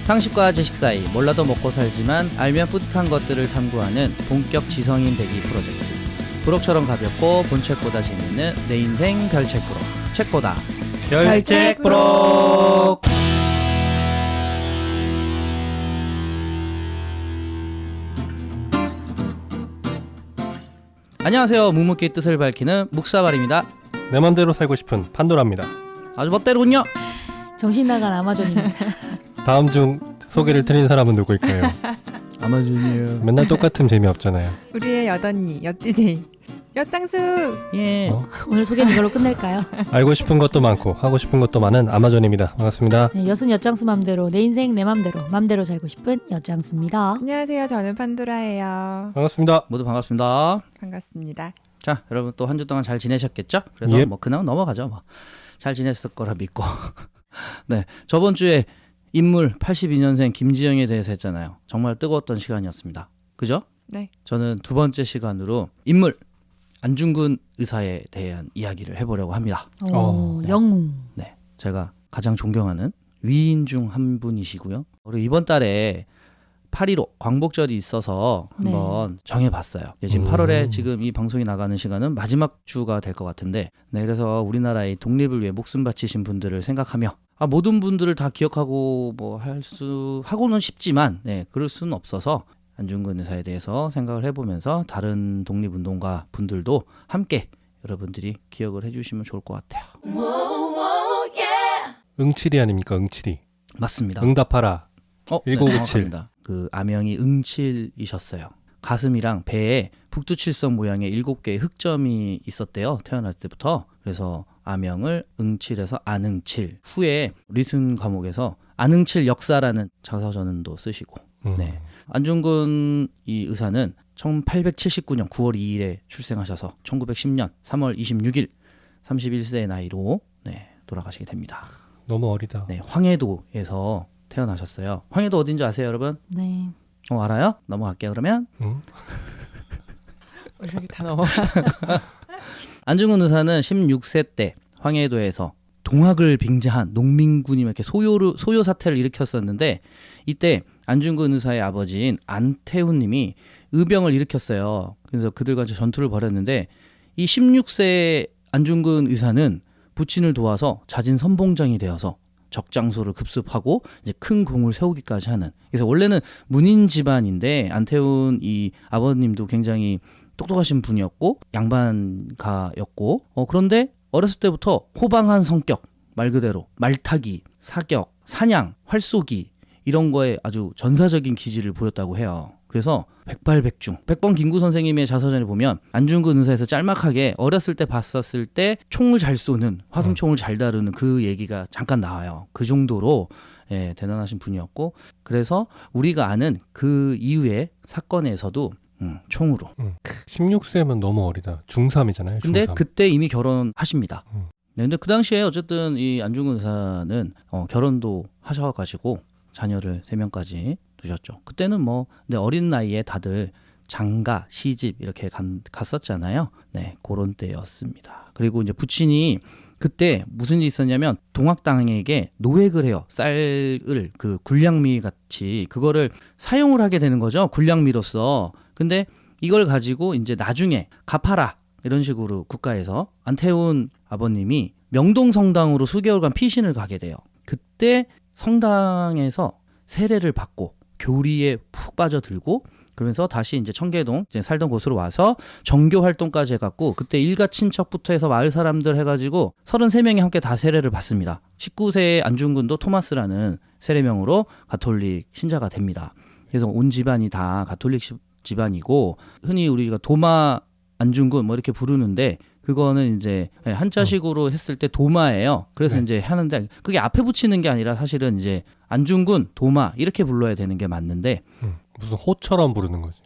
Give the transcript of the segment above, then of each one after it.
상식과 지식 사이 몰라도 먹고 살지만 알면 뿌듯한 것들을 탐구하는 본격 지성인 대기 프로젝트. 부록처럼 가볍고 본책보다 재밌는 내 인생 별책 부록. 책보다 별책 부록. 안녕하세요. 묵묵히 뜻을 밝히는 묵사발입니다. 내 맘대로 살고 싶은 판도라입니다. 아주 멋대로군요. 정신 나간 아마존입니다. 다음 중 소개를 틀린 사람은 누구일까요? 아마존이에요. 맨날 똑같은 재미없잖아요. 우리의 엿언니, 엿DJ, 엿장수! 예. 오늘 소개는 이걸로 끝낼까요? 알고 싶은 것도 많고 하고 싶은 것도 많은 아마존입니다. 반갑습니다. 네, 엿은 엿장수 맘대로 내 인생 내 맘대로 맘대로 살고 싶은 엿장수입니다. 안녕하세요. 저는 판도라예요. 반갑습니다. 모두 반갑습니다. 반갑습니다. 자, 여러분 또 한 주 동안 잘 지내셨겠죠? 그래서 예. 뭐 그나마 넘어가죠. 뭐. 잘 지냈을 거라 믿고. 네, 저번 주에 인물 82년생 김지영에 대해서 했잖아요. 정말 뜨거웠던 시간이었습니다. 그죠? 네. 저는 두 번째 시간으로 인물 안중근 의사에 대한 이야기를 해보려고 합니다. 오, 네. 영웅. 네, 제가 가장 존경하는 위인 중 한 분이시고요. 그리고 이번 달에 8.15 광복절이 있어서 네. 한번 정해봤어요. 네, 지금 8월에 지금 이 방송이 나가는 시간은 마지막 주가 될 것 같은데, 네, 그래서 우리나라의 독립을 위해 목숨 바치신 분들을 생각하며 모든 분들을 다 기억하고 뭐 하고는 싶지만, 네, 그럴 수는 없어서 안중근 의사에 대해서 생각을 해보면서 다른 독립운동가 분들도 함께 여러분들이 기억을 해주시면 좋을 것 같아요. 응칠이 아닙니까? 응칠이. 맞습니다. 응답하라. 1997. 정확합니다. 그 아명이 응칠이셨어요. 가슴이랑 배에 북두칠성 모양의 7개의 흑점이 있었대요. 태어날 때부터. 그래서 아명을 응칠해서 안응칠. 후에 리순 과목에서 안응칠 역사라는 자서전도 쓰시고. 네. 안중근 이 의사는 1879년 9월 2일에 출생하셔서 1910년 3월 26일 31세의 나이로 돌아가시게 됩니다. 너무 어리다. 네, 황해도에서 태어나셨어요. 황해도 어딘지 아세요, 여러분? 네. 알아요? 넘어갈게요, 그러면. 응? 이렇게 다 넘어가. 안중근 의사는 16세 때 황해도에서 동학을 빙자한 농민군이 이렇게 소요 사태를 일으켰었는데, 이때 안중근 의사의 아버지인 안태훈님이 의병을 일으켰어요. 그래서 그들과 전투를 벌였는데, 이 16세 안중근 의사는 부친을 도와서 자진 선봉장이 되어서 적장소를 급습하고 이제 큰 공을 세우기까지 하는. 그래서 원래는 문인 집안인데 안태훈 이 아버님도 굉장히 똑똑하신 분이었고 양반가였고 그런데 어렸을 때부터 호방한 성격, 말 그대로 말타기, 사격, 사냥, 활쏘기 이런 거에 아주 전사적인 기질을 보였다고 해요. 그래서 백발백중. 백번 김구 선생님의 자서전에 보면 안중근 의사에서 짤막하게 어렸을 때 봤었을 때 총을 잘 쏘는, 화승총을 잘 다루는 그 얘기가 잠깐 나와요. 그 정도로 대단하신 분이었고, 그래서 우리가 아는 그 이후의 사건에서도 총으로. 16세면 너무 어리다. 중3이잖아요. 근데 중3. 그때 이미 결혼하십니다. 네, 근데 그 당시에 어쨌든 이 안중근 의사는 결혼도 하셔가지고 자녀를 3명까지 두셨죠. 그때는 근데 어린 나이에 다들 장가, 시집 이렇게 갔었잖아요. 네, 그런 때였습니다. 그리고 이제 부친이 그때 무슨 일이 있었냐면 동학당에게 노획을 해요. 쌀을 그 굴량미 같이 그거를 사용을 하게 되는 거죠. 굴량미로서. 근데 이걸 가지고 이제 나중에 갚아라 이런 식으로 국가에서 안태훈 아버님이 명동 성당으로 수개월간 피신을 가게 돼요. 그때 성당에서 세례를 받고 교리에 푹 빠져들고 그러면서 다시 이제 청계동 이제 살던 곳으로 와서 정교 활동까지 해갖고 그때 일가 친척부터 해서 마을 사람들 해가지고 33명이 함께 다 세례를 받습니다. 19세의 안중근도 토마스라는 세례명으로 가톨릭 신자가 됩니다. 그래서 온 집안이 다 가톨릭 집안이고 흔히 우리가 도마 안중근 이렇게 부르는데 그거는 이제 한자식으로 했을 때 도마예요. 그래서 네. 이제 하는데 그게 앞에 붙이는 게 아니라 사실은 이제 안중근, 도마 이렇게 불러야 되는 게 맞는데 무슨 호처럼 부르는 거지.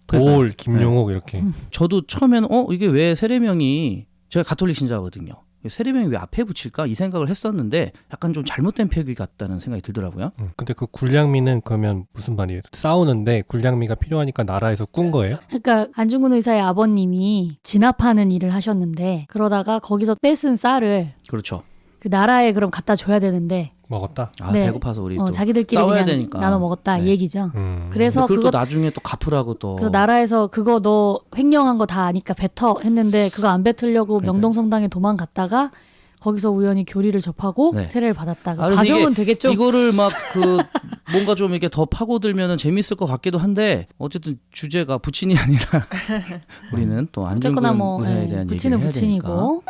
돌, 김용옥 이렇게. 저도 처음에는 이게 왜 세례명이 제가 가톨릭 신자거든요. 세례명이 왜 앞에 붙일까 이 생각을 했었는데 약간 좀 잘못된 표기 같다는 생각이 들더라고요. 근데 그 굴량미는 그러면 무슨 말이에요? 싸우는데 굴량미가 필요하니까 나라에서 꾼 거예요? 그러니까 안중근 의사의 아버님이 진압하는 일을 하셨는데 그러다가 거기서 뺏은 쌀을 그렇죠. 그 나라에 그럼 갖다 줘야 되는데 먹었다. 아, 네. 배고파서 우리 또 자기들끼리 싸워야 그냥 되니까. 나눠 먹었다 이 네. 얘기죠. 음. 그래서 그걸 그거 또 나중에 또 갚으라고 또. 그래서 나라에서 그거 너 횡령한 거 다 아니까 뱉어 했는데 그거 안 뱉으려고 그러니까요. 명동성당에 도망갔다가 거기서 우연히 교리를 접하고 네. 세례를 받았다가 그래서 과정은 되게 좀 이거를 막 그 뭔가 좀 이렇게 더 파고들면은 재밌을 것 같기도 한데 어쨌든 주제가 부친이 아니라 우리는 또 안중근 어쨌거나 뭐 의사에 대한 부친은 얘기를 해야 되니까. 부친이고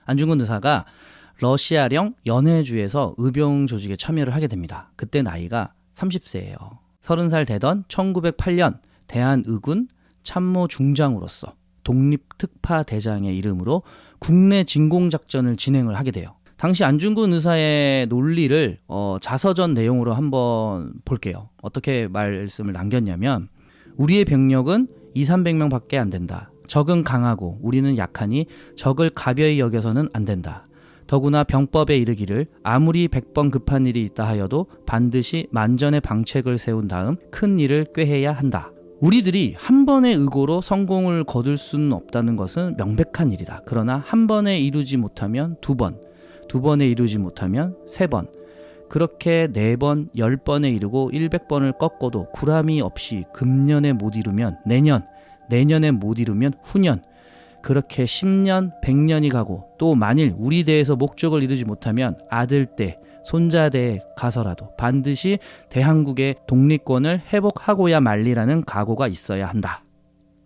안중근 의사가 러시아령 연해주에서 의병 조직에 참여를 하게 됩니다. 그때 나이가 30세예요. 30살 되던 1908년 대한의군 참모 중장으로서 독립특파대장의 이름으로 국내 진공작전을 진행을 하게 돼요. 당시 안중근 의사의 논리를 자서전 내용으로 한번 볼게요. 어떻게 말씀을 남겼냐면 우리의 병력은 200~300명밖에 안 된다. 적은 강하고 우리는 약하니 적을 가벼이 여겨서는 안 된다. 더구나 병법에 이르기를 아무리 100번 급한 일이 있다 하여도 반드시 만전의 방책을 세운 다음 큰 일을 꾀해야 한다. 우리들이 한 번의 의고로 성공을 거둘 수는 없다는 것은 명백한 일이다. 그러나 한 번에 이루지 못하면 2번, 2번에 이루지 못하면 3번, 그렇게 4번, 10번에 이르고 100번을 꺾어도 구람이 없이 금년에 못 이루면 내년, 내년에 못 이루면 후년, 그렇게 10년, 100년이 가고 또 만일 우리 대에서 목적을 이루지 못하면 아들 때, 손자 대에 가서라도 반드시 대한국의 독립권을 회복하고야 말리라는 각오가 있어야 한다.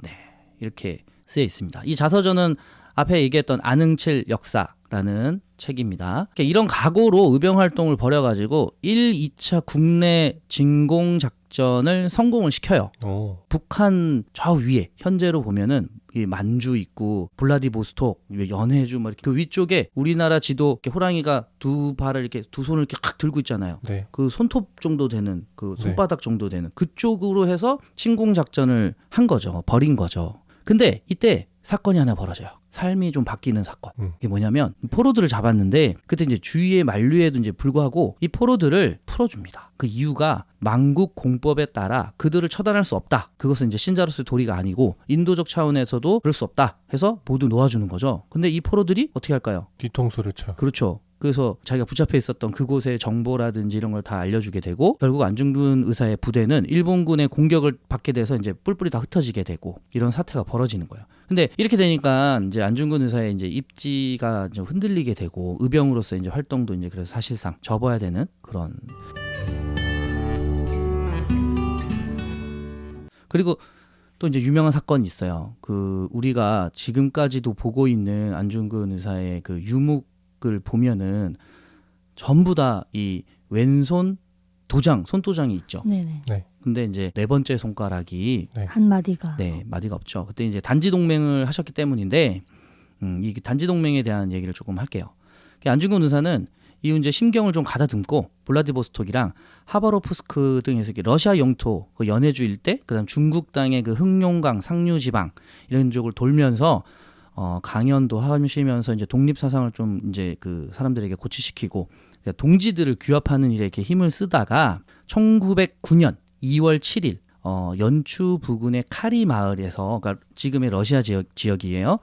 네, 이렇게 쓰여 있습니다. 이 자서전은 앞에 얘기했던 안흥칠 역사라는 책입니다. 이런 각오로 의병활동을 벌여가지고 1, 2차 국내 진공작전을 성공을 시켜요. 오. 북한 저 위에 현재로 보면은 이 만주 있고 블라디보스톡, 연해주 뭐 이렇게 그 위쪽에 우리나라 지도 이렇게 호랑이가 두 발을 이렇게 두 손을 이렇게 칵 들고 있잖아요. 네. 그 손톱 정도 되는 그 네. 손바닥 정도 되는 그쪽으로 해서 침공 작전을 한 거죠. 벌인 거죠. 근데 이때 사건이 하나 벌어져요. 삶이 좀 바뀌는 사건. 이게 뭐냐면 포로들을 잡았는데 그때 이제 주위의 만류에도 이제 불구하고 이 포로들을 풀어줍니다. 그 이유가 만국 공법에 따라 그들을 처단할 수 없다. 그것은 이제 신자로서의 도리가 아니고 인도적 차원에서도 그럴 수 없다. 해서 모두 놓아주는 거죠. 근데 이 포로들이 어떻게 할까요? 뒤통수를 쳐. 그렇죠. 그래서 자기가 붙잡혀 있었던 그곳의 정보라든지 이런 걸 다 알려주게 되고 결국 안중근 의사의 부대는 일본군의 공격을 받게 돼서 이제 뿔뿔이 다 흩어지게 되고 이런 사태가 벌어지는 거예요. 근데 이렇게 되니까 이제 안중근 의사의 이제 입지가 좀 흔들리게 되고 의병으로서 이제 활동도 이제 그래서 사실상 접어야 되는 그런. 그리고 또 이제 유명한 사건이 있어요. 그 우리가 지금까지도 보고 있는 안중근 의사의 그 유묵을 보면은 전부 다 이 왼손 도장, 손도장이 있죠. 네네. 근데 이제 네 번째 손가락이 한 마디가 마디가 없죠. 그때 이제 단지 동맹을 하셨기 때문인데 이 단지 동맹에 대한 얘기를 조금 할게요. 안중근 의사는 이 이제 심경을 좀 가다듬고 블라디보스톡이랑 하바로프스크 등에서 이렇게 러시아 영토, 그 연해주 일대, 그다음 중국 땅의 그 흑룡강, 상류지방 이런 쪽을 돌면서 강연도 하시면서 이제 독립 사상을 좀 이제 그 사람들에게 고취시키고 동지들을 규합하는 일에 이렇게 힘을 쓰다가 1909년 2월 7일 연추 부근의 카리 마을에서, 그러니까 지금의 러시아 지역이에요.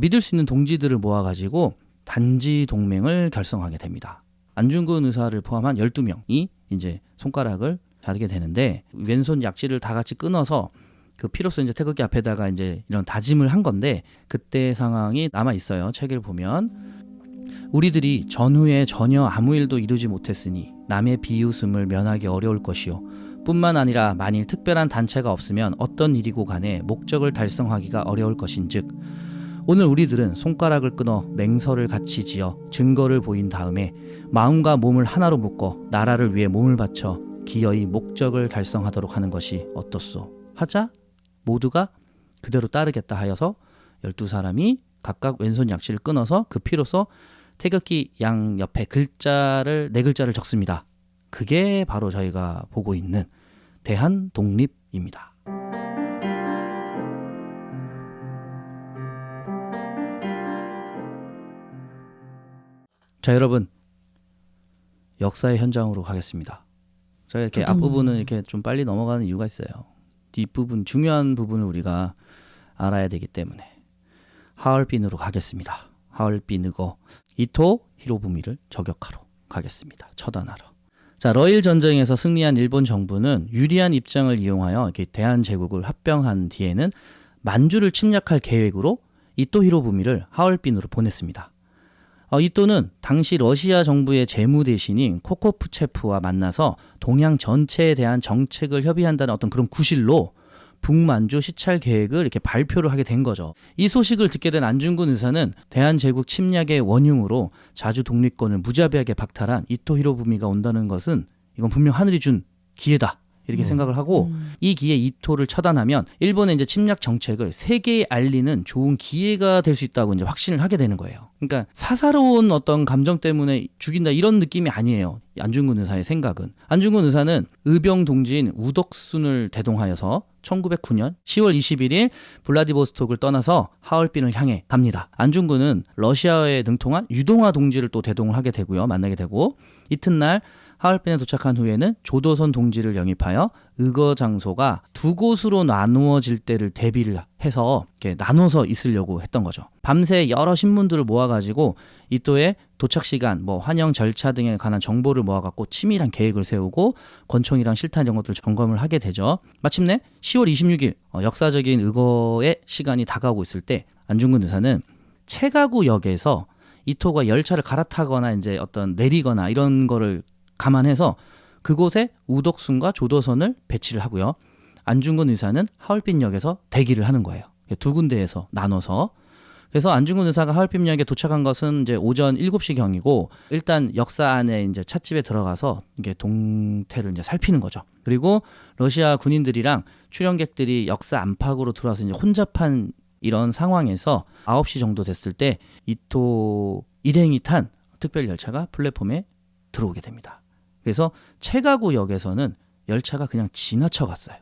믿을 수 있는 동지들을 모아가지고 단지 동맹을 결성하게 됩니다. 안중근 의사를 포함한 12명이 이제 손가락을 자르게 되는데 왼손 약지를 다 같이 끊어서 그 피로써 이제 태극기 앞에다가 이제 이런 다짐을 한 건데 그때 상황이 남아 있어요. 책을 보면 우리들이 전후에 전혀 아무 일도 이루지 못했으니 남의 비웃음을 면하기 어려울 것이요. 뿐만 아니라 만일 특별한 단체가 없으면 어떤 일이고 간에 목적을 달성하기가 어려울 것인즉 오늘 우리들은 손가락을 끊어 맹서를 같이 지어 증거를 보인 다음에 마음과 몸을 하나로 묶어 나라를 위해 몸을 바쳐 기어이 목적을 달성하도록 하는 것이 어떻소? 하자 모두가 그대로 따르겠다 하여서 12사람이 각각 왼손 약지를 끊어서 그 피로써 태극기 양 옆에 글자를 4글자를 적습니다. 그게 바로 저희가 보고 있는 대한 독립입니다. 자, 여러분, 역사의 현장으로 가겠습니다. 제가 이렇게 앞부분은 이렇게 좀 빨리 넘어가는 이유가 있어요. 뒷부분, 중요한 부분을 우리가 알아야 되기 때문에 하얼빈으로 가겠습니다. 하얼빈 의거 이토 히로부미를 저격하러 가겠습니다. 처단하러. 자, 러일 전쟁에서 승리한 일본 정부는 유리한 입장을 이용하여 이렇게 대한제국을 합병한 뒤에는 만주를 침략할 계획으로 이토 히로부미를 하얼빈으로 보냈습니다. 이토는 당시 러시아 정부의 재무 대신인 코코프체프와 만나서 동양 전체에 대한 정책을 협의한다는 어떤 그런 구실로 북만주 시찰 계획을 이렇게 발표를 하게 된 거죠. 이 소식을 듣게 된 안중근 의사는 대한제국 침략의 원흉으로 자주 독립권을 무자비하게 박탈한 이토 히로부미가 온다는 것은 이건 분명 하늘이 준 기회다. 이렇게 생각을 하고 이 기회에 이토를 처단하면 일본의 이제 침략 정책을 세계에 알리는 좋은 기회가 될 수 있다고 이제 확신을 하게 되는 거예요. 그러니까 사사로운 어떤 감정 때문에 죽인다 이런 느낌이 아니에요. 안중근 의사의 생각은. 안중근 의사는 의병 동지인 우덕순을 대동하여서 1909년 10월 21일 블라디보스톡을 떠나서 하얼빈을 향해 갑니다. 안중근은 러시아에 능통한 유동화 동지를 또 대동을 하게 되고요. 만나게 되고 이튿날 하얼빈에 도착한 후에는 조도선 동지를 영입하여 의거 장소가 두 곳으로 나누어질 때를 대비를 해서 이렇게 나눠서 있으려고 했던 거죠. 밤새 여러 신문들을 모아가지고 이토의 도착 시간, 환영 절차 등에 관한 정보를 모아갖고 치밀한 계획을 세우고 권총이랑 실탄 이런 것들을 점검을 하게 되죠. 마침내 10월 26일 역사적인 의거의 시간이 다가오고 있을 때 안중근 의사는 체가구역에서 이토가 열차를 갈아타거나 이제 어떤 내리거나 이런 거를 감안해서 그곳에 우덕순과 조도선을 배치를 하고요. 안중근 의사는 하얼빈역에서 대기를 하는 거예요. 두 군데에서 나눠서. 그래서 안중근 의사가 하얼빈역에 도착한 것은 이제 오전 7시경이고 일단 역사 안에 이제 찻집에 들어가서 이게 동태를 이제 살피는 거죠. 그리고 러시아 군인들이랑 출연객들이 역사 안팎으로 들어와서 이제 혼잡한 이런 상황에서 9시 정도 됐을 때 이토 일행이 탄 특별 열차가 플랫폼에 들어오게 됩니다. 그래서 체가구역에서는 열차가 그냥 지나쳐 갔어요.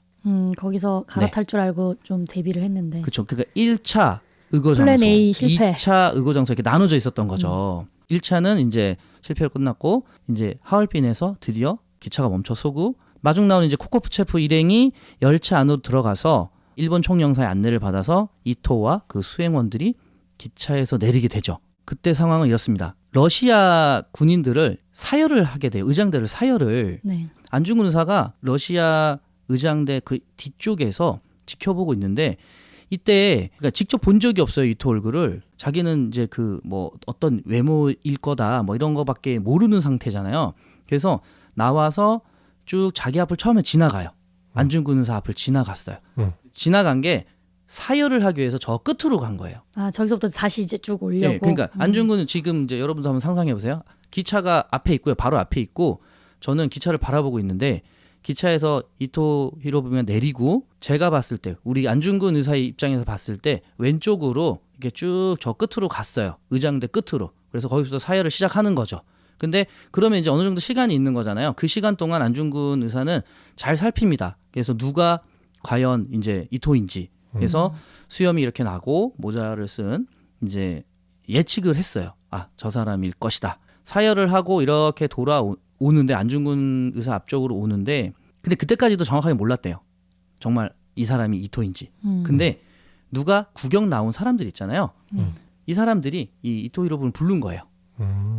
거기서 갈아탈 줄 알고 좀 대비를 했는데. 그렇죠. 그러니까 1차 의거장소, 플랜 A 실패. 2차 의거장소 이렇게 나눠져 있었던 거죠. 1차는 이제 실패로 끝났고 이제 하얼빈에서 드디어 기차가 멈춰서고 마중 나온 이제 코코프체프 일행이 열차 안으로 들어가서 일본 총영사의 안내를 받아서 이토와 그 수행원들이 기차에서 내리게 되죠. 그때 상황은 이렇습니다. 러시아 군인들을 사열을 하게 돼요. 의장대를 사열을. 네. 안중근 의사가 러시아 의장대 그 뒤쪽에서 지켜보고 있는데 이때 그러니까 직접 본 적이 없어요. 이토 얼굴을. 자기는 이제 그 어떤 외모일 거다 이런 거밖에 모르는 상태잖아요. 그래서 나와서 쭉 자기 앞을 처음에 지나가요. 안중근 의사 앞을 지나갔어요. 지나간 게 사열을 하기 위해서 저 끝으로 간 거예요. 아, 저기서부터 다시 이제 쭉 올려고. 네, 그러니까 안중근은 지금 이제 여러분도 한번 상상해 보세요. 기차가 앞에 있고요. 바로 앞에 있고 저는 기차를 바라보고 있는데 기차에서 이토 히로부미가 내리고 제가 봤을 때 우리 안중근 의사의 입장에서 봤을 때 왼쪽으로 이렇게 쭉 저 끝으로 갔어요. 의장대 끝으로. 그래서 거기서 사열을 시작하는 거죠. 근데 그러면 이제 어느 정도 시간이 있는 거잖아요. 그 시간 동안 안중근 의사는 잘 살핍니다. 그래서 누가 과연 이제 이토인지 그래서 수염이 이렇게 나고 모자를 쓴 이제 예측을 했어요. 아, 저 사람일 것이다. 사열을 하고 이렇게 돌아오는데 안중근 의사 앞쪽으로 오는데 근데 그때까지도 정확하게 몰랐대요. 정말 이 사람이 이토인지. 근데 누가 구경 나온 사람들 있잖아요. 이 사람들이 이 이토 히로부미를 부른 거예요.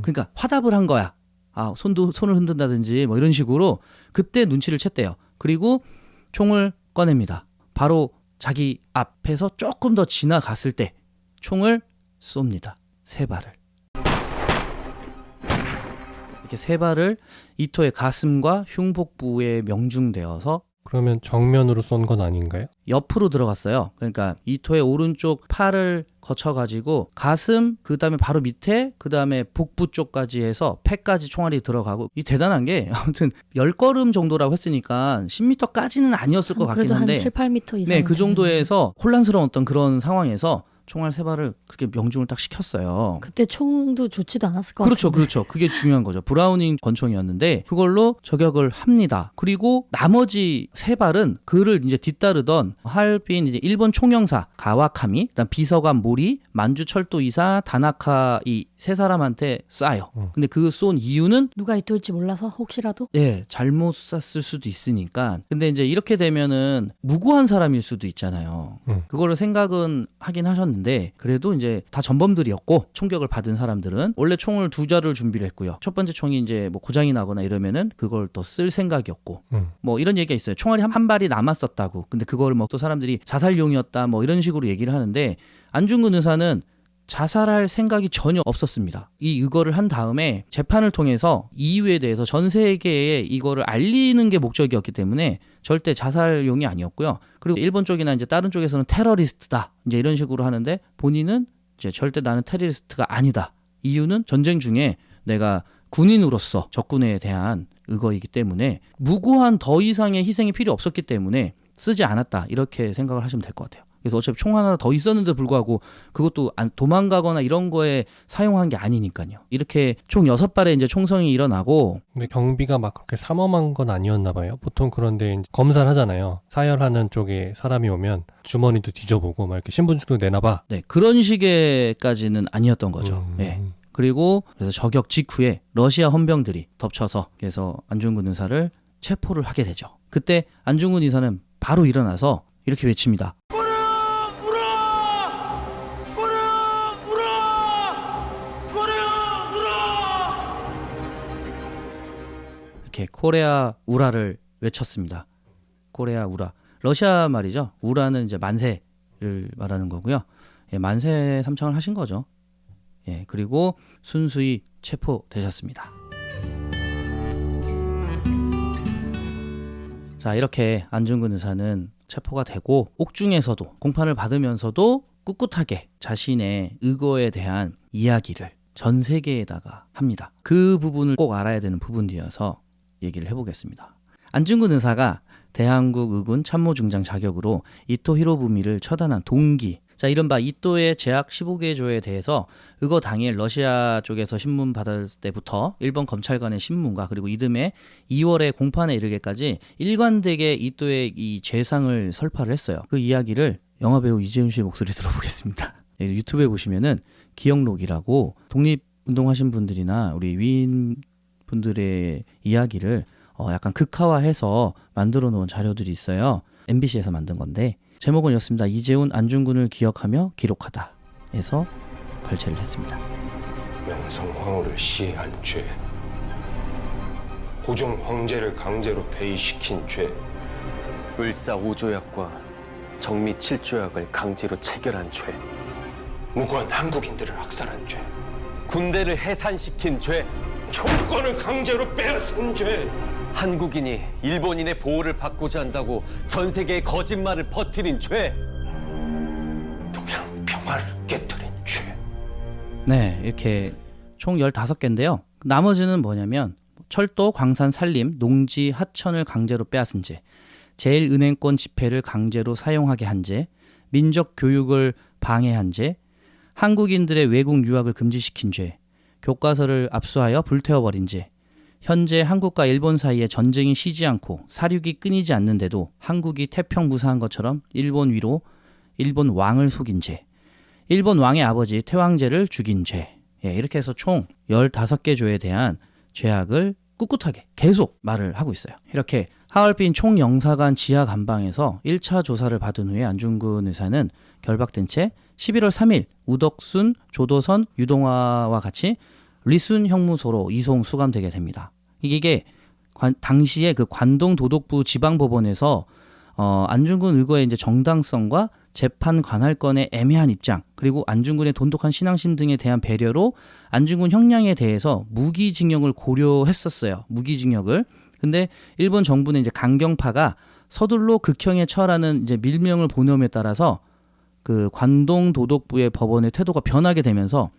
그러니까 화답을 한 거야. 아, 손을 흔든다든지 이런 식으로 그때 눈치를 챘대요. 그리고 총을 꺼냅니다. 바로 자기 앞에서 조금 더 지나갔을 때 총을 쏩니다. 3발을. 이렇게 3발을 이토의 가슴과 흉복부에 명중되어서 그러면 정면으로 쏜 건 아닌가요? 옆으로 들어갔어요. 그러니까 이토의 오른쪽 팔을 거쳐가지고 가슴, 그 다음에 바로 밑에, 그 다음에 복부 쪽까지 해서 폐까지 총알이 들어가고 이 대단한 게 아무튼 10걸음 정도라고 했으니까 10m까지는 아니었을 것 같긴 그래도 한데 한 7, 8m 이상. 네, 그 정도에서 혼란스러운 어떤 그런 상황에서 총알 3발을 그렇게 명중을 딱 시켰어요. 그때 총도 좋지도 않았을 것 그렇죠, 같은데. 그렇죠. 그게 중요한 거죠. 브라우닝 권총이었는데 그걸로 저격을 합니다. 그리고 나머지 3발은 그를 이제 뒤따르던 하얼빈 이제 일본 총영사 가와카미, 그다음 비서관 모리, 만주철도이사 다나카 이 3사람한테 쏴요. 근데 그 쏜 이유는 누가 이토일지 몰라서 혹시라도. 예, 잘못 쐈을 수도 있으니까. 근데 이제 이렇게 되면은 무고한 사람일 수도 있잖아요. 그거를 생각은 하긴 하셨는데. 있었는데 그래도 이제 다 전범들이었고 총격을 받은 사람들은 원래 총을 2자를 준비를 했고요. 첫 번째 총이 이제 뭐 고장이 나거나 이러면은 그걸 또 쓸 생각이었고 뭐 이런 얘기가 있어요. 총알이 한 발이 남았었다고. 근데 그걸 뭐 또 사람들이 자살용이었다 뭐 이런 식으로 얘기를 하는데 안중근 의사는 자살할 생각이 전혀 없었습니다. 이 의거를 한 다음에 재판을 통해서 이유에 대해서 전 세계에 이거를 알리는 게 목적이었기 때문에 절대 자살용이 아니었고요. 그리고 일본 쪽이나 이제 다른 쪽에서는 테러리스트다 이제 이런 식으로 하는데 본인은 이제 절대 나는 테러리스트가 아니다. 이유는 전쟁 중에 내가 군인으로서 적군에 대한 의거이기 때문에 무고한 더 이상의 희생이 필요 없었기 때문에 쓰지 않았다. 이렇게 생각을 하시면 될 것 같아요. 그래서 어차피 총 하나 더 있었는데 불구하고 그것도 도망가거나 이런 거에 사용한 게 아니니까요. 이렇게 총 6발의 이제 총성이 일어나고 근데 경비가 막 그렇게 삼엄한 건 아니었나 봐요. 보통 그런데 이제 검사를 하잖아요. 사열하는 쪽에 사람이 오면 주머니도 뒤져보고 막 이렇게 신분증도 내놔봐. 네, 그런 식의까지는 아니었던 거죠. 예. 그리고 그래서 저격 직후에 러시아 헌병들이 덮쳐서 그래서 안중근 의사를 체포를 하게 되죠. 그때 안중근 의사는 바로 일어나서 이렇게 외칩니다. 이렇게 코레아 우라를 외쳤습니다. 코레아 우라. 러시아 말이죠. 우라는 이제 만세를 말하는 거고요. 예, 만세 삼창을 하신 거죠. 예, 그리고 순수히 체포되셨습니다. 자, 이렇게 안중근 의사는 체포가 되고 옥중에서도 공판을 받으면서도 꿋꿋하게 자신의 의거에 대한 이야기를 전 세계에다가 합니다. 그 부분을 꼭 알아야 되는 부분이어서 얘기를 해보겠습니다. 안중근 의사가 대한국 의군 참모중장 자격으로 이토 히로부미를 처단한 동기, 자 이른바 이토의 제약 15개 조에 대해서 의거 당일 러시아 쪽에서 신문 받을 때부터 일본 검찰관의 신문과 그리고 이듬해 2월에 공판에 이르기까지 일관되게 이토의 이 죄상을 설파를 했어요. 그 이야기를 영화배우 이재훈 씨의 목소리 들어보겠습니다. 유튜브에 보시면은 기억록이라고 독립운동하신 분들이나 우리 위인 분들의 이야기를 약간 극화해서 만들어 놓은 자료들이 있어요. MBC에서 만든 건데 제목은 이렇습니다. 이재훈 안중근을 기억하며 기록하다 에서 발췌를 했습니다. 명성황후를 시해한 죄, 고종 황제를 강제로 폐위시킨 죄, 을사 5조약과 정미 7조약을 강제로 체결한 죄, 무고한 한국인들을 학살한 죄, 군대를 해산시킨 죄, 총권을 강제로 빼앗은 죄, 한국인이 일본인의 보호를 받고자 한다고 전 세계에 거짓말을 퍼뜨린 죄, 동양 평화를 깨뜨린 죄. 네, 이렇게 총 15개인데요. 나머지는 뭐냐면 철도, 광산, 산림, 농지, 하천을 강제로 빼앗은 죄, 제일은행권 지폐를 강제로 사용하게 한 죄, 민족 교육을 방해한 죄, 한국인들의 외국 유학을 금지시킨 죄, 교과서를 압수하여 불태워버린 죄, 현재 한국과 일본 사이에 전쟁이 쉬지 않고 사륙이 끊이지 않는데도 한국이 태평무사한 것처럼 일본 위로 일본 왕을 속인 죄, 일본 왕의 아버지 태왕제를 죽인 죄, 예, 이렇게 해서 총 15개 조에 대한 죄악을 꿋꿋하게 계속 말을 하고 있어요. 이렇게 하얼빈 총영사관 지하 감방에서 1차 조사를 받은 후에 안중근 의사는 결박된 채 11월 3일 우덕순, 조도선, 유동화와 같이 리순 형무소로 이송 수감되게 됩니다. 이게 당시에 그 관동 도독부 지방법원에서 안중근 의거의 이제 정당성과 재판 관할권의 애매한 입장, 그리고 안중근의 돈독한 신앙심 등에 대한 배려로 안중근 형량에 대해서 무기징역을 고려했었어요. 무기징역을. 근데 일본 정부는 이제 강경파가 서둘러 극형에 처하라는 이제 밀명을 보냄에 따라서 그 관동 도독부의 법원의 태도가 변하게 되면서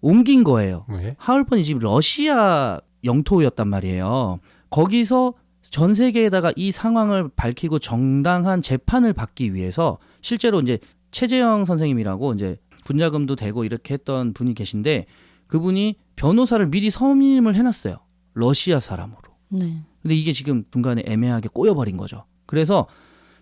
옮긴 거예요. 왜? 하얼빈이 지금 러시아 영토였단 말이에요. 거기서 전 세계에다가 이 상황을 밝히고 정당한 재판을 받기 위해서 실제로 이제 최재형 선생님이라고 이제 군자금도 대고 이렇게 했던 분이 계신데 그분이 변호사를 미리 선임을 해놨어요. 러시아 사람으로. 네. 근데 이게 지금 중간에 애매하게 꼬여버린 거죠. 그래서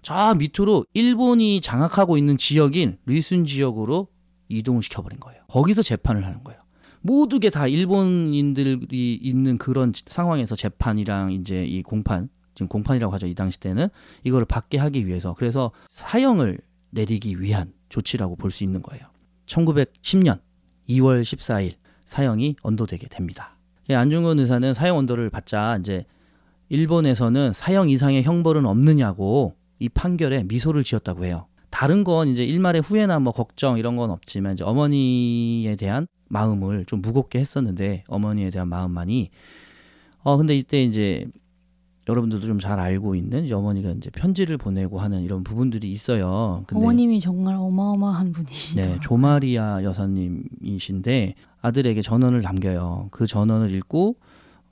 저 밑으로 일본이 장악하고 있는 지역인 리순 지역으로 이동을 시켜버린 거예요. 거기서 재판을 하는 거예요. 모두 게 다 일본인들이 있는 그런 상황에서 재판이랑 이제 이 공판, 지금 공판이라고 하죠. 이 당시 때는 이거를 받게 하기 위해서 그래서 사형을 내리기 위한 조치라고 볼 수 있는 거예요. 1910년 2월 14일 사형이 언도되게 됩니다. 안중근 의사는 사형 언도를 받자 이제 일본에서는 사형 이상의 형벌은 없느냐고 이 판결에 미소를 지었다고 해요. 다른 건 이제 일말의 후회나 뭐 걱정 이런 건 없지만 이제 어머니에 대한 마음을 좀 무겁게 했었는데 어머니에 대한 마음만이 근데 이때 이제 여러분들도 좀 잘 알고 있는 이제 어머니가 이제 편지를 보내고 하는 이런 부분들이 있어요. 근데 어머님이 정말 어마어마한 분이시더라고요. 네, 조마리아 여사님이신데 아들에게 전원을 남겨요. 그 전원을 읽고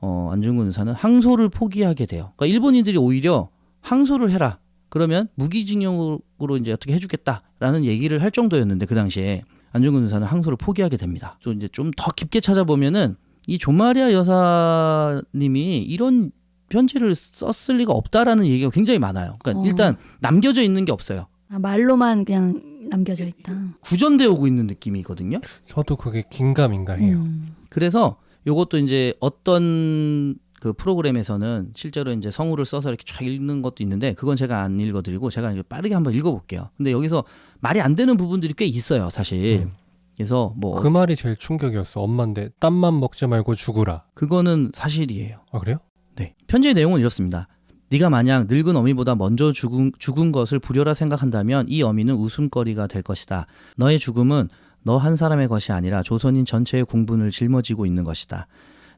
안중근 의사는 항소를 포기하게 돼요. 그러니까 일본인들이 오히려 항소를 해라. 그러면 무기징역으로 이제 어떻게 해주겠다라는 얘기를 할 정도였는데 그 당시에 안중근 의사는 항소를 포기하게 됩니다. 또 이제 좀 더 깊게 찾아보면은 이 조마리아 여사님이 이런 편지를 썼을 리가 없다라는 얘기가 굉장히 많아요. 그러니까 일단 남겨져 있는 게 없어요. 말로만 그냥 남겨져 있다. 구전되어 오고 있는 느낌이거든요. 저도 그게 긴가민가해요. 그래서 요것도 이제 어떤 그 프로그램에서는 실제로 이제 성우를 써서 이렇게 쫙 읽는 것도 있는데 그건 제가 안 읽어드리고 제가 이제 빠르게 한번 읽어볼게요. 근데 여기서 말이 안 되는 부분들이 꽤 있어요, 사실. 그래서 뭐 그 말이 제일 충격이었어. 엄마인데 땀만 먹지 말고 죽으라. 그거는 사실이에요. 아 그래요? 네. 편지의 내용은 이렇습니다. 네가 만약 늙은 어미보다 먼저 죽은 것을 불효라 생각한다면 이 어미는 웃음거리가 될 것이다. 너의 죽음은 너 한 사람의 것이 아니라 조선인 전체의 공분을 짊어지고 있는 것이다.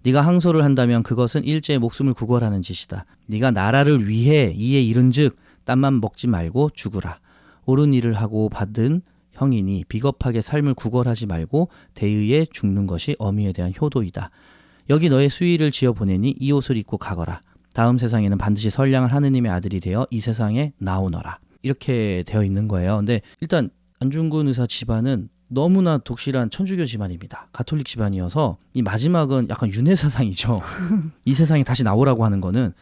네가 항소를 한다면 그것은 일제의 목숨을 구걸하는 짓이다. 네가 나라를 위해 이에 이른즉 땀만 먹지 말고 죽으라. 옳은 일을 하고 받은 형이니 비겁하게 삶을 구걸하지 말고 대의에 죽는 것이 어미에 대한 효도이다. 여기 너의 수의를 지어 보내니 이 옷을 입고 가거라. 다음 세상에는 반드시 선량한 하느님의 아들이 되어 이 세상에 나오너라. 이렇게 되어 있는 거예요. 근데 일단 안중근 의사 집안은 너무나 독실한 천주교 집안입니다. 가톨릭 집안이어서 이 마지막은 약간 윤회사상이죠. 이 세상에 다시 나오라고 하는 거는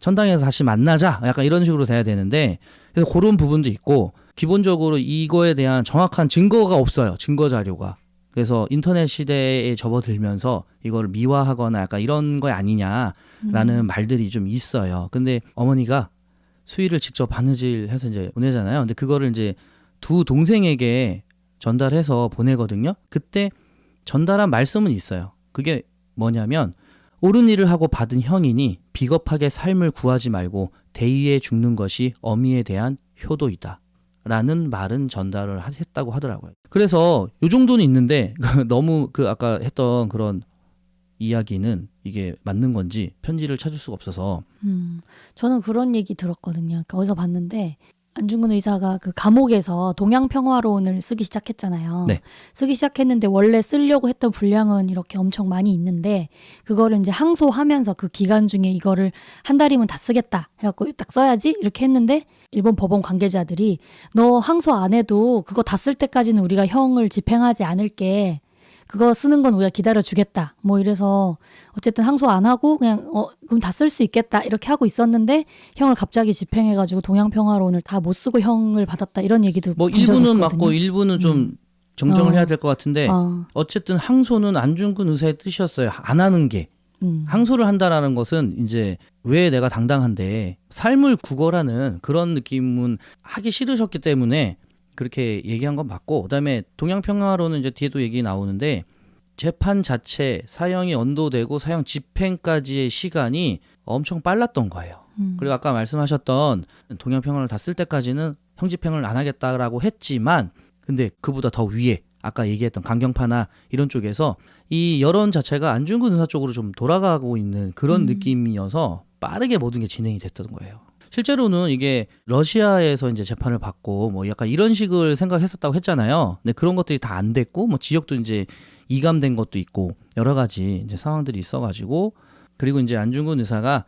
천당에서 다시 만나자 약간 이런 식으로 돼야 되는데 그래서 그런 부분도 있고 기본적으로 이거에 대한 정확한 증거가 없어요. 증거 자료가. 그래서 인터넷 시대에 접어들면서 이걸 미화하거나 약간 이런 거 아니냐라는 말들이 좀 있어요. 근데 어머니가 수의를 직접 바느질해서 이제 보내잖아요. 근데 그거를 이제 두 동생에게 전달해서 보내거든요. 그때 전달한 말씀은 있어요. 그게 뭐냐면 옳은 일을 하고 받은 형이니 비겁하게 삶을 구하지 말고 대의에 죽는 것이 어미에 대한 효도이다. 라는 말은 전달을 했다고 하더라고요. 그래서 요 정도는 있는데 너무 그 아까 했던 그런 이야기는 이게 맞는 건지 편지를 찾을 수가 없어서 저는 그런 얘기 들었거든요. 그러니까 어디서 봤는데 안중근 의사가 그 감옥에서 동양평화론을 쓰기 시작했잖아요. 네. 쓰기 시작했는데 원래 쓰려고 했던 분량은 이렇게 엄청 많이 있는데 그거를 이제 항소하면서 그 기간 중에 이거를 한 달이면 다 쓰겠다 해갖고 딱 써야지 이렇게 했는데 일본 법원 관계자들이 너 항소 안 해도 그거 다 쓸 때까지는 우리가 형을 집행하지 않을게. 그거 쓰는 건 우리가 기다려주겠다. 뭐 이래서 어쨌든 항소 안 하고 그냥 그럼 다 쓸 수 있겠다 이렇게 하고 있었는데 형을 갑자기 집행해가지고 동양평화론을 다 못 쓰고 형을 받았다 이런 얘기도 뭐 본 적이 일부는 있거든요. 맞고 일부는 좀 정정을 해야 될 것 같은데 어쨌든 항소는 안중근 의사의 뜻이었어요. 안 하는 게. 항소를 한다라는 것은 이제 왜 내가 당당한데 삶을 구걸하는 그런 느낌은 하기 싫으셨기 때문에 그렇게 얘기한 건 맞고 그다음에 동양평화론은 이제 뒤에도 얘기 나오는데 재판 자체 사형이 언도되고 사형 집행까지의 시간이 엄청 빨랐던 거예요. 그리고 아까 말씀하셨던 동양평화를 다 쓸 때까지는 형 집행을 안 하겠다라고 했지만 근데 그보다 더 위에 아까 얘기했던 강경파나 이런 쪽에서 이 여론 자체가 안중근 의사 쪽으로 좀 돌아가고 있는 그런 느낌이어서 빠르게 모든 게 진행이 됐던 거예요. 실제로는 이게 러시아에서 이제 재판을 받고 뭐 약간 이런 식을 생각했었다고 했잖아요. 근데 그런 것들이 다 안 됐고 뭐 지역도 이제 이감된 것도 있고 여러 가지 이제 상황들이 있어가지고 그리고 이제 안중근 의사가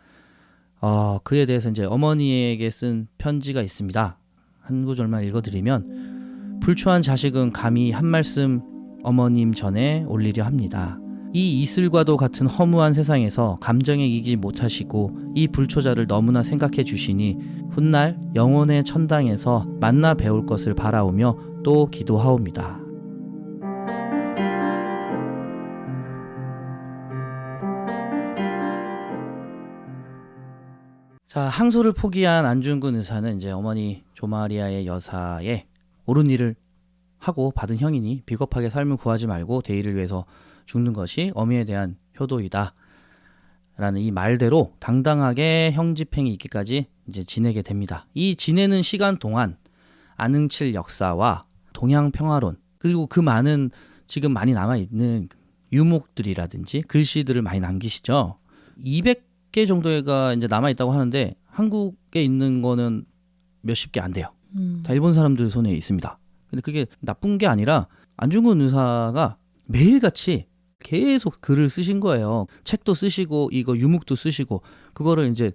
그에 대해서 이제 어머니에게 쓴 편지가 있습니다. 한 구절만 읽어드리면 불초한 자식은 감히 한 말씀 어머님 전에 올리려 합니다. 이 이슬과도 같은 허무한 세상에서 감정에 이기지 못하시고 이 불초자를 너무나 생각해 주시니 훗날 영혼의 천당에서 만나 배울 것을 바라오며 또 기도하옵니다. 자, 항소를 포기한 안중근 의사는 이제 어머니 조마리아의 여사의 옳은 일을 하고 받은 형이니 비겁하게 삶을 구하지 말고 대의를 위해서 죽는 것이 어미에 대한 효도이다. 라는 이 말대로 당당하게 형 집행이 있기까지 이제 지내게 됩니다. 이 지내는 시간 동안 안흥칠 역사와 동양 평화론 그리고 그 많은 지금 많이 남아있는 유목들이라든지 글씨들을 많이 남기시죠. 200개 정도가 이제 남아있다고 하는데 한국에 있는 거는 몇십 개 안 돼요. 다 일본 사람들 손에 있습니다. 근데 그게 나쁜 게 아니라 안중근 의사가 매일같이 계속 글을 쓰신 거예요. 책도 쓰시고 이거 유목도 쓰시고 그거를 이제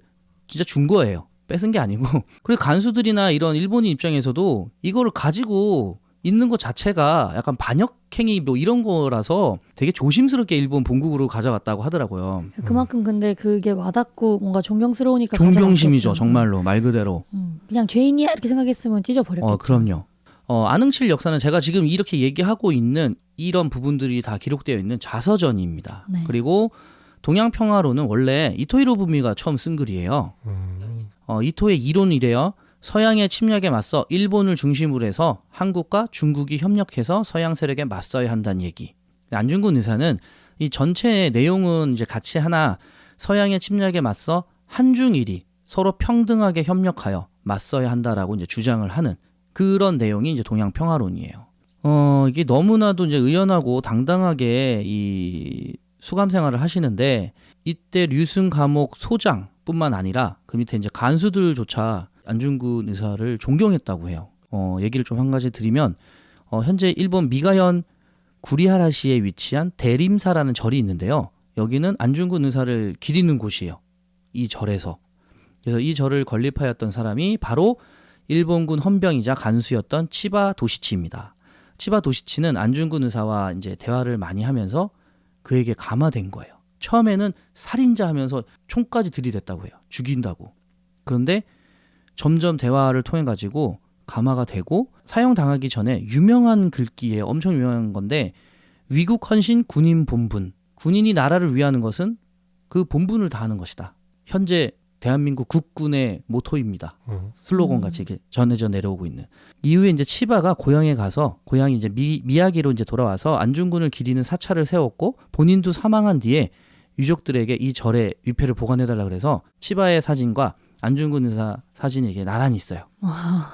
진짜 준 거예요. 뺏은 게 아니고. 그리고 간수들이나 이런 일본인 입장에서도 이거를 가지고 있는 것 자체가 약간 반역행위 뭐 이런 거라서 되게 조심스럽게 일본 본국으로 가져갔다고 하더라고요. 그만큼 근데 그게 와닿고 뭔가 존경스러우니까 존경심이죠. 가져갔겠죠. 정말로 말 그대로. 그냥 죄인이야 이렇게 생각했으면 찢어버렸겠죠. 그럼요. 안흥칠 역사는 제가 지금 이렇게 얘기하고 있는 이런 부분들이 다 기록되어 있는 자서전입니다. 네. 그리고 동양평화론은 원래 이토 히로부미가 처음 쓴 글이에요. 이토의 이론이래요. 서양의 침략에 맞서 일본을 중심으로 해서 한국과 중국이 협력해서 서양 세력에 맞서야 한다는 얘기. 안중근 의사는 이 전체 내용은 이제 같이 하나 서양의 침략에 맞서 한중일이 서로 평등하게 협력하여 맞서야 한다라고 이제 주장을 하는 그런 내용이 이제 동양평화론이에요. 이게 너무나도 이제 의연하고 당당하게 이 수감 생활을 하시는데 이때 류승 감옥 소장뿐만 아니라 그 밑에 이제 간수들조차 안중근 의사를 존경했다고 해요. 얘기를 좀 한 가지 드리면 현재 일본 미가현 구리하라시에 위치한 대림사라는 절이 있는데요. 여기는 안중근 의사를 기리는 곳이에요. 이 절에서. 그래서 이 절을 건립하였던 사람이 바로 일본군 헌병이자 간수였던 치바 도시치입니다. 치바 도시치는 안중근 의사와 이제 대화를 많이 하면서 그에게 감화된 거예요. 처음에는 살인자 하면서 총까지 들이댔다고 해요. 죽인다고. 그런데 점점 대화를 통해 가지고 감화가 되고 사형당하기 전에 유명한 글귀에 엄청 유명한 건데 위국 헌신 군인 본분. 군인이 나라를 위하는 것은 그 본분을 다하는 것이다. 현재 대한민국 국군의 모토입니다. 슬로건 같이 이렇게 전해져 내려오고 있는. 이후에 이제 치바가 고향에 가서 고향이 이제 미야기로 이제 돌아와서 안중근을 기리는 사찰을 세웠고 본인도 사망한 뒤에 유족들에게 이 절의 위패를 보관해달라 그래서 치바의 사진과 안중근 의사 사진이 이게 나란히 있어요.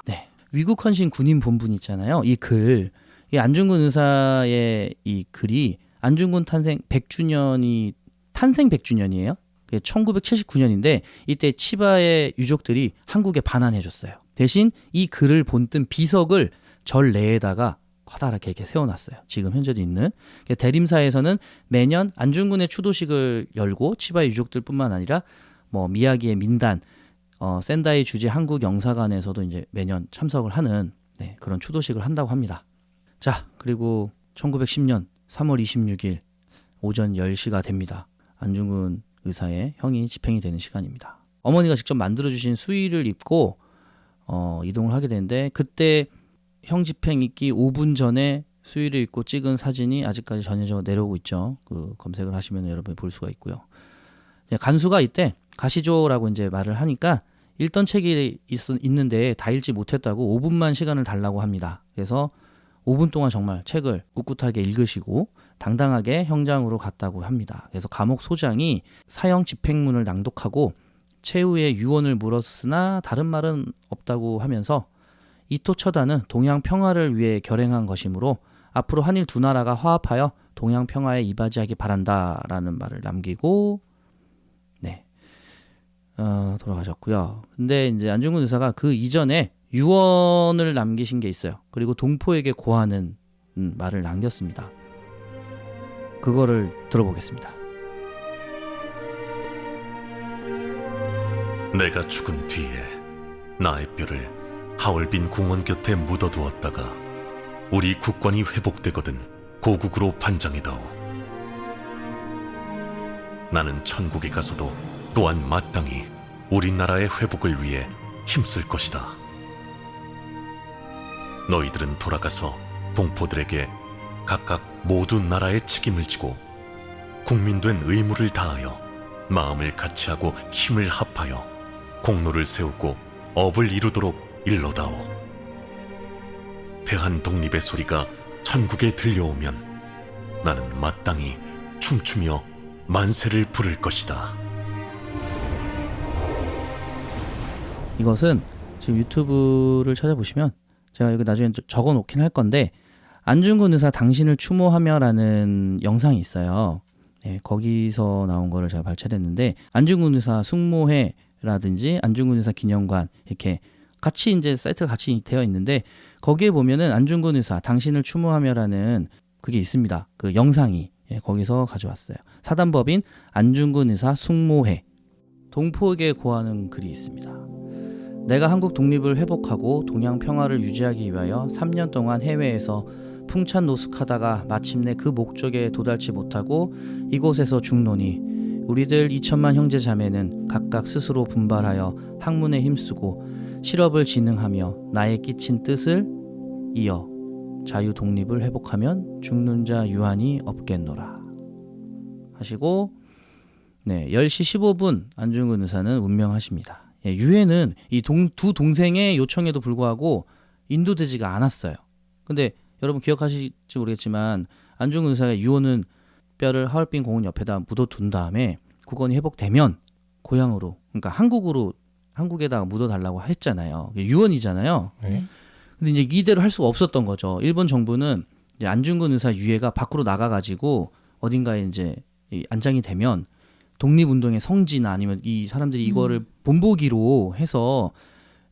네. 위국헌신 군인 본분 있잖아요. 이 글, 이 안중근 의사의 이 글이 안중근 탄생 100주년이에요. 1979년인데 이때 치바의 유족들이 한국에 반환해줬어요. 대신 이 글을 본뜬 비석을 절 내에다가 커다랗게 이렇게 세워놨어요. 지금 현재도 있는. 대림사에서는 매년 안중근의 추도식을 열고 치바의 유족들뿐만 아니라 뭐 미야기의 민단, 센다이 주재 한국 영사관에서도 이제 매년 참석을 하는 그런 추도식을 한다고 합니다. 자, 그리고 1910년 3월 26일 오전 10시가 됩니다. 안중근 의사의 형이 집행이 되는 시간입니다. 어머니가 직접 만들어주신 수의를 입고 이동을 하게 되는데 그때 형 집행 있기 5분 전에 수의를 입고 찍은 사진이 아직까지 전해져 내려오고 있죠. 그 검색을 하시면 여러분이 볼 수가 있고요. 간수가 이때 가시죠라고 이제 말을 하니까 읽던 책이 있는데 다 읽지 못했다고 5분만 시간을 달라고 합니다. 그래서 5분 동안 정말 책을 꿋꿋하게 읽으시고 당당하게 형장으로 갔다고 합니다. 그래서 감옥 소장이 사형 집행문을 낭독하고 최후의 유언을 물었으나 다른 말은 없다고 하면서 이토 처단은 동양 평화를 위해 결행한 것이므로 앞으로 한일 두 나라가 화합하여 동양 평화에 이바지하기 바란다라는 말을 남기고 돌아가셨고요. 근데 이제 안중근 의사가 그 이전에 유언을 남기신 게 있어요. 그리고 동포에게 고하는 말을 남겼습니다. 그거를 들어보겠습니다. 내가 죽은 뒤에 나의 뼈를 하얼빈 공원 곁에 묻어두었다가 우리 국권이 회복되거든 고국으로 반장이다오. 나는 천국에 가서도 또한 마땅히 우리나라의 회복을 위해 힘쓸 것이다. 너희들은 돌아가서 동포들에게 각각 모두 나라의 책임을 지고 국민된 의무를 다하여 마음을 같이하고 힘을 합하여 공로를 세우고 업을 이루도록 일러다오. 대한 독립의 소리가 천국에 들려오면 나는 마땅히 춤추며 만세를 부를 것이다. 이것은 지금 유튜브를 찾아보시면 제가 이거 나중에 적어 놓긴 할 건데 안중근 의사 당신을 추모하며라는 영상이 있어요. 네, 거기서 나온 거를 제가 발췌했는데 안중근 의사 숭모회라든지 안중근 의사 기념관 이렇게 같이 이제 사이트가 같이 되어 있는데 거기에 보면은 안중근 의사 당신을 추모하며라는 그게 있습니다. 그 영상이 거기서 가져왔어요. 사단법인 안중근 의사 숭모회 동포에게 고하는 글이 있습니다. 내가 한국 독립을 회복하고 동양 평화를 유지하기 위하여 3년 동안 해외에서 풍찬 노숙하다가 마침내 그 목적에 도달치 못하고 이곳에서 죽노니 우리들 2천만 형제 자매는 각각 스스로 분발하여 학문에 힘쓰고 실업을 진흥하며 나의 끼친 뜻을 이어 자유 독립을 회복하면 죽는 자 유한이 없겠노라 하시고 10시 15분 안중근 의사는 운명하십니다. 유해는 이 두 동생의 요청에도 불구하고 인도되지가 않았어요. 근데 여러분 기억하실지 모르겠지만 안중근 의사의 유언은 뼈를 하얼빈 공원 옆에다 묻어둔 다음에 국원이 회복되면 고향으로 그러니까 한국에다가 묻어달라고 했잖아요. 유언이잖아요. 네. 근데 이제 이대로 할 수가 없었던 거죠. 일본 정부는 이제 안중근 의사 유해가 밖으로 나가가지고 어딘가에 이제 안장이 되면 독립운동의 성지나 아니면 이 사람들이 이거를 본보기로 해서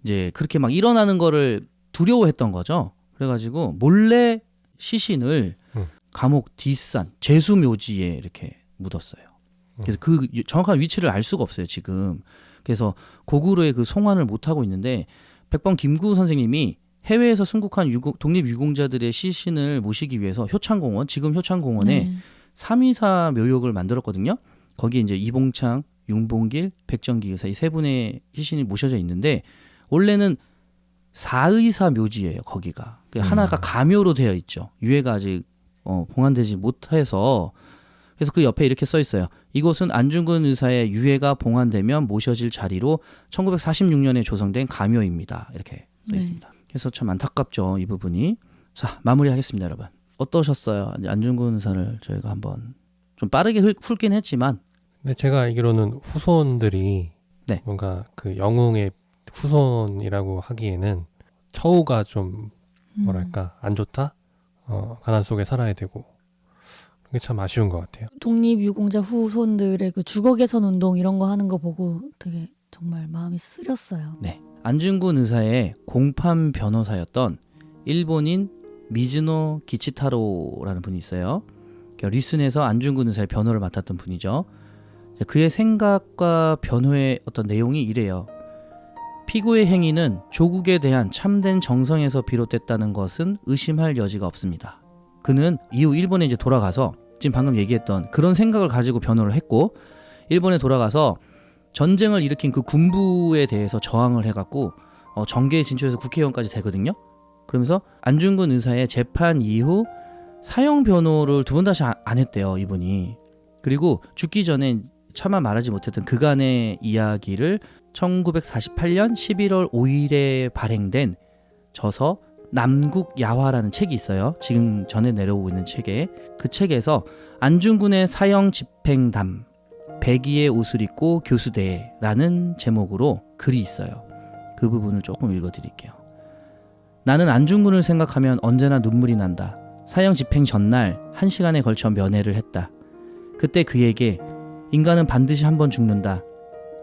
이제 그렇게 막 일어나는 거를 두려워했던 거죠. 그래가지고 몰래 시신을 감옥 뒷산 제수묘지에 이렇게 묻었어요. 그래서 그 정확한 위치를 알 수가 없어요 지금. 그래서 고구려의 그 송환을 못 하고 있는데 백범 김구 선생님이 해외에서 순국한 독립유공자들의 시신을 모시기 위해서 효창공원 지금 효창공원에 324 묘역을 만들었거든요. 거기 이제 이봉창, 윤봉길, 백정기 의사 이 세 분의 시신이 모셔져 있는데 원래는 4의사 묘지예요. 거기가 하나가 가묘로 되어 있죠. 유해가 아직 봉안되지 못해서 그래서 그 옆에 이렇게 써 있어요. 이곳은 안중근 의사의 유해가 봉안되면 모셔질 자리로 1946년에 조성된 가묘입니다. 이렇게 써 있습니다. 그래서 참 안타깝죠. 이 부분이. 자 마무리하겠습니다. 여러분. 어떠셨어요? 안중근 의사를 저희가 한번 좀 빠르게 훑긴 했지만 근데 제가 알기로는 후손들이 네. 뭔가 그 영웅의 후손이라고 하기에는 처우가 좀 뭐랄까 안 좋다? 가난 속에 살아야 되고 그게 참 아쉬운 것 같아요. 독립유공자 후손들의 그 주거 개선 운동 이런 거 하는 거 보고 되게 정말 마음이 쓰렸어요. 네. 안중근 의사의 공판 변호사였던 일본인 미즈노 기치타로라는 분이 있어요. 리순에서 안중근 의사의 변호를 맡았던 분이죠. 그의 생각과 변호의 어떤 내용이 이래요. 피고의 행위는 조국에 대한 참된 정성에서 비롯됐다는 것은 의심할 여지가 없습니다. 그는 이후 일본에 이제 돌아가서 지금 방금 얘기했던 그런 생각을 가지고 변호를 했고 일본에 돌아가서 전쟁을 일으킨 그 군부에 대해서 저항을 해갖고 정계에 진출해서 국회의원까지 되거든요. 그러면서 안중근 의사의 재판 이후 사형 변호를 두 번 다시 안 했대요. 이분이. 그리고 죽기 전에 차마 말하지 못했던 그간의 이야기를 1948년 11월 5일에 발행된 저서 남국야화라는 책이 있어요. 지금 전에 내려오고 있는 책에 그 책에서 안중근의 사형 집행담 백의의 옷을 입고 교수대라는 제목으로 글이 있어요. 그 부분을 조금 읽어드릴게요. 나는 안중근을 생각하면 언제나 눈물이 난다. 사형 집행 전날 1시간에 걸쳐 면회를 했다. 그때 그에게 인간은 반드시 한번 죽는다.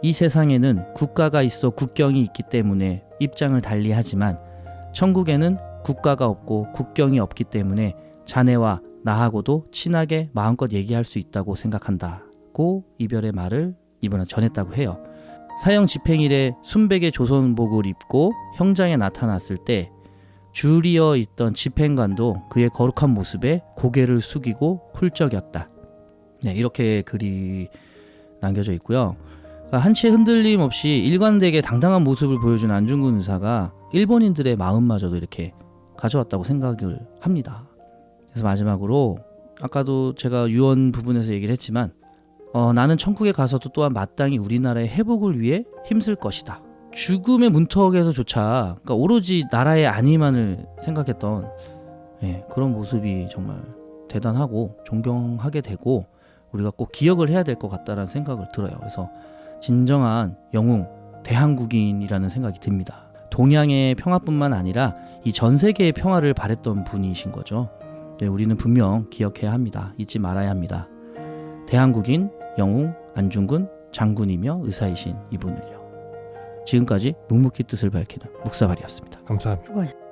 이 세상에는 국가가 있어 국경이 있기 때문에 입장을 달리하지만 천국에는 국가가 없고 국경이 없기 때문에 자네와 나하고도 친하게 마음껏 얘기할 수 있다고 생각한다고 이별의 말을 이번에 전했다고 해요. 사형 집행일에 순백의 조선복을 입고 형장에 나타났을 때 줄이어 있던 집행관도 그의 거룩한 모습에 고개를 숙이고 훌쩍였다. 네, 이렇게 글이 남겨져 있고요. 한치의 흔들림 없이 일관되게 당당한 모습을 보여준 안중근 의사가 일본인들의 마음마저도 이렇게 가져왔다고 생각을 합니다. 그래서 마지막으로 아까도 제가 유언 부분에서 얘기를 했지만 나는 천국에 가서도 또한 마땅히 우리나라의 회복을 위해 힘쓸 것이다. 죽음의 문턱에서조차 그러니까 오로지 나라의 안위만을 생각했던 그런 모습이 정말 대단하고 존경하게 되고 우리가 꼭 기억을 해야 될 것 같다라는 생각을 들어요. 그래서 진정한 영웅 대한국인이라는 생각이 듭니다. 동양의 평화뿐만 아니라 이 전 세계의 평화를 바랬던 분이신 거죠. 우리는 분명 기억해야 합니다. 잊지 말아야 합니다. 대한국인 영웅 안중근 장군이며 의사이신 이분을요. 지금까지 묵묵히 뜻을 밝히는 묵사발이었습니다. 감사합니다. 수고하셨습니다.